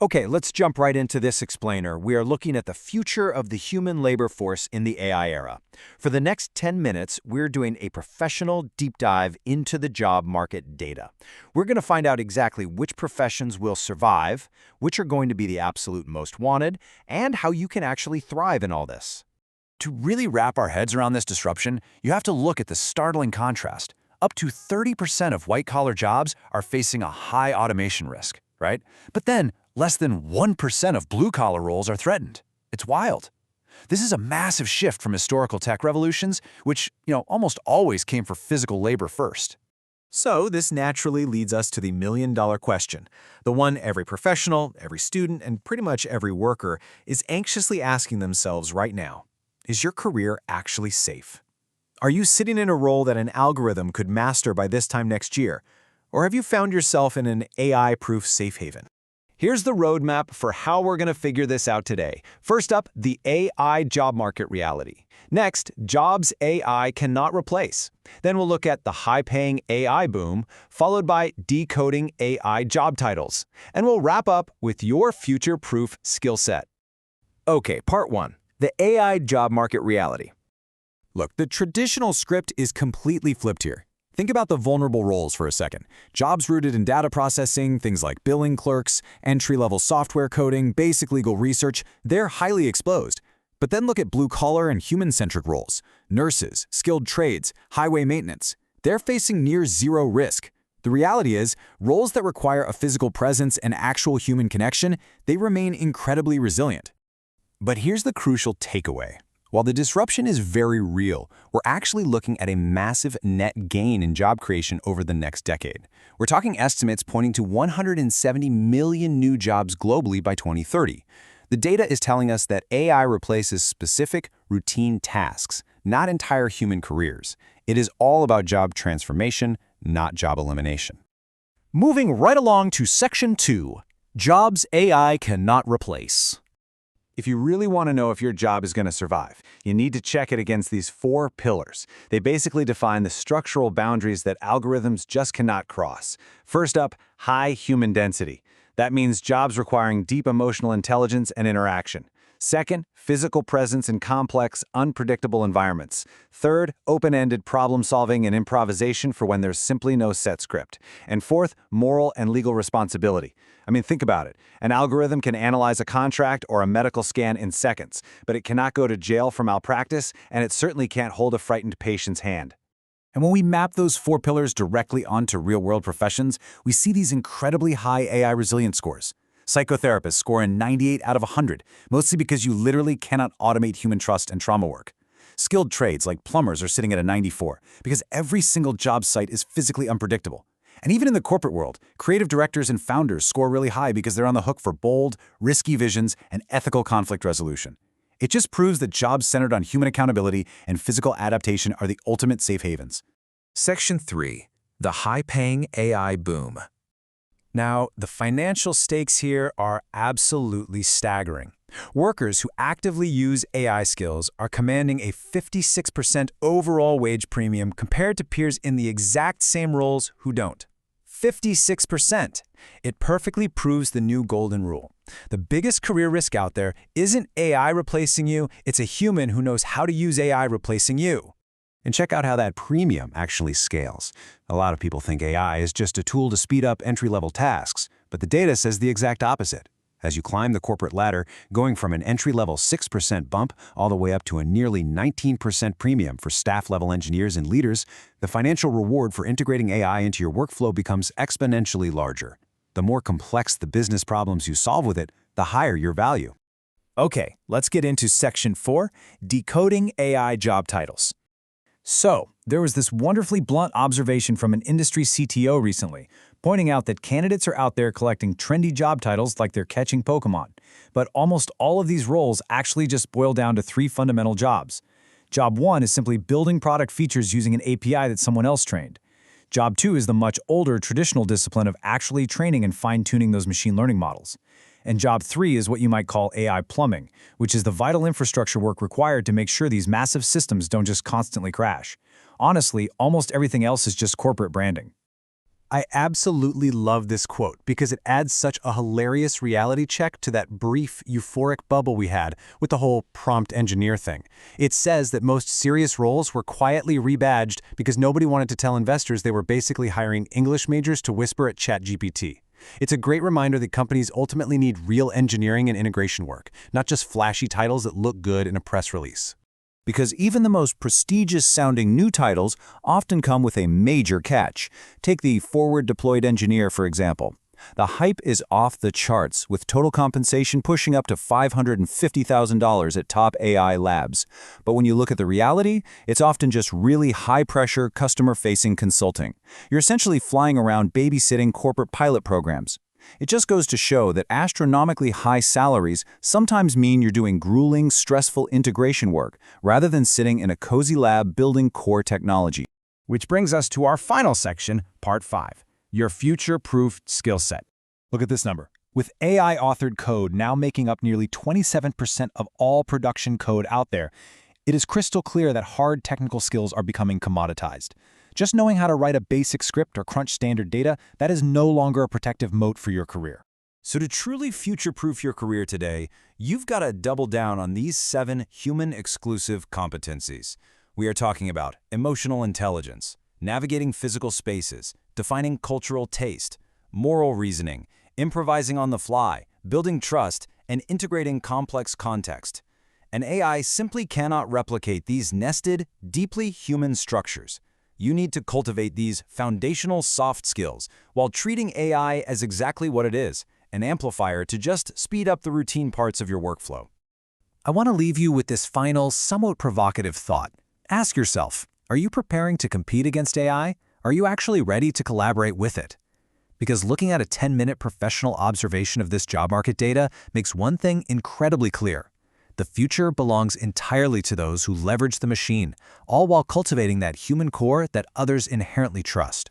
Okay, let's jump right into this explainer. We are looking at the future of the human labor force in the AI era. For the next 10 minutes, we're doing a professional deep dive into the job market data. We're going to find out exactly which professions will survive, which are going to be the absolute most wanted, and how you can actually thrive in all this. To really wrap our heads around this disruption, you have to look at the startling contrast. Up to 30% of white-collar jobs are facing a high automation risk, right? But then, less than 1% of blue-collar roles are threatened. It's wild. This is a massive shift from historical tech revolutions, which, almost always came for physical labor first. So this naturally leads us to the million-dollar question, the one every professional, every student, and pretty much every worker is anxiously asking themselves right now. Is your career actually safe? Are you sitting in a role that an algorithm could master by this time next year? Or have you found yourself in an AI-proof safe haven? Here's the roadmap for how we're going to figure this out today. First up, the AI job market reality. Next, jobs AI cannot replace. Then we'll look at the high-paying AI boom, followed by decoding AI job titles. And we'll wrap up with your future-proof skill set. Okay, part 1. The AI job market reality. Look, the traditional script is completely flipped here. Think about the vulnerable roles for a second. Jobs rooted in data processing, things like billing clerks, entry-level software coding, basic legal research, they're highly exposed. But then look at blue-collar and human-centric roles. Nurses, skilled trades, highway maintenance. They're facing near zero risk. The reality is, roles that require a physical presence and actual human connection, they remain incredibly resilient. But here's the crucial takeaway. While the disruption is very real, we're actually looking at a massive net gain in job creation over the next decade. We're talking estimates pointing to 170 million new jobs globally by 2030. The data is telling us that AI replaces specific, routine tasks, not entire human careers. It is all about job transformation, not job elimination. Moving right along to Section 2, Jobs AI Cannot Replace. If you really want to know if your job is going to survive, you need to check it against these 4 pillars. They basically define the structural boundaries that algorithms just cannot cross. First up, high human density. That means jobs requiring deep emotional intelligence and interaction. Second, physical presence in complex, unpredictable environments. Third, open-ended problem-solving and improvisation for when there's simply no set script. And fourth, moral and legal responsibility. I mean, think about it. An algorithm can analyze a contract or a medical scan in seconds, but it cannot go to jail for malpractice, and it certainly can't hold a frightened patient's hand. And when we map those 4 pillars directly onto real-world professions, we see these incredibly high AI resilience scores. Psychotherapists score a 98 out of 100, mostly because you literally cannot automate human trust and trauma work. Skilled trades like plumbers are sitting at a 94, because every single job site is physically unpredictable. And even in the corporate world, creative directors and founders score really high because they're on the hook for bold, risky visions and ethical conflict resolution. It just proves that jobs centered on human accountability and physical adaptation are the ultimate safe havens. Section 3. The high-paying AI boom. Now, the financial stakes here are absolutely staggering. Workers who actively use AI skills are commanding a 56% overall wage premium compared to peers in the exact same roles who don't. 56%! It perfectly proves the new golden rule. The biggest career risk out there isn't AI replacing you, it's a human who knows how to use AI replacing you. And check out how that premium actually scales. A lot of people think AI is just a tool to speed up entry-level tasks, but the data says the exact opposite. As you climb the corporate ladder, going from an entry-level 6% bump all the way up to a nearly 19% premium for staff-level engineers and leaders, the financial reward for integrating AI into your workflow becomes exponentially larger. The more complex the business problems you solve with it, the higher your value. Okay, let's get into Section 4, Decoding AI Job Titles. So, there was this wonderfully blunt observation from an industry CTO recently, pointing out that candidates are out there collecting trendy job titles like they're catching Pokemon. But almost all of these roles actually just boil down to 3 fundamental jobs. Job 1 is simply building product features using an API that someone else trained. Job 2 is the much older traditional discipline of actually training and fine-tuning those machine learning models. And Job 3 is what you might call AI plumbing, which is the vital infrastructure work required to make sure these massive systems don't just constantly crash. Honestly, almost everything else is just corporate branding. I absolutely love this quote because it adds such a hilarious reality check to that brief, euphoric bubble we had with the whole prompt engineer thing. It says that most serious roles were quietly rebadged because nobody wanted to tell investors they were basically hiring English majors to whisper at ChatGPT. It's a great reminder that companies ultimately need real engineering and integration work, not just flashy titles that look good in a press release. Because even the most prestigious-sounding new titles often come with a major catch. Take the forward-deployed engineer, for example. The hype is off the charts, with total compensation pushing up to $550,000 at top AI labs. But when you look at the reality, it's often just really high-pressure, customer-facing consulting. You're essentially flying around babysitting corporate pilot programs. It just goes to show that astronomically high salaries sometimes mean you're doing grueling, stressful integration work, rather than sitting in a cozy lab building core technology. Which brings us to our final section, Part 5, your future-proofed skill set. Look at this number. With AI-authored code now making up nearly 27% of all production code out there, it is crystal clear that hard technical skills are becoming commoditized. Just knowing how to write a basic script or crunch standard data, that is no longer a protective moat for your career. So to truly future-proof your career today, you've got to double down on these 7 human-exclusive competencies. We are talking about emotional intelligence, navigating physical spaces, defining cultural taste, moral reasoning, improvising on the fly, building trust, and integrating complex context. An AI simply cannot replicate these nested, deeply human structures. You need to cultivate these foundational soft skills while treating AI as exactly what it is, an amplifier to just speed up the routine parts of your workflow. I want to leave you with this final, somewhat provocative thought. Ask yourself, are you preparing to compete against AI? Are you actually ready to collaborate with it? Because looking at a 10-minute professional observation of this job market data makes one thing incredibly clear. The future belongs entirely to those who leverage the machine, all while cultivating that human core that others inherently trust.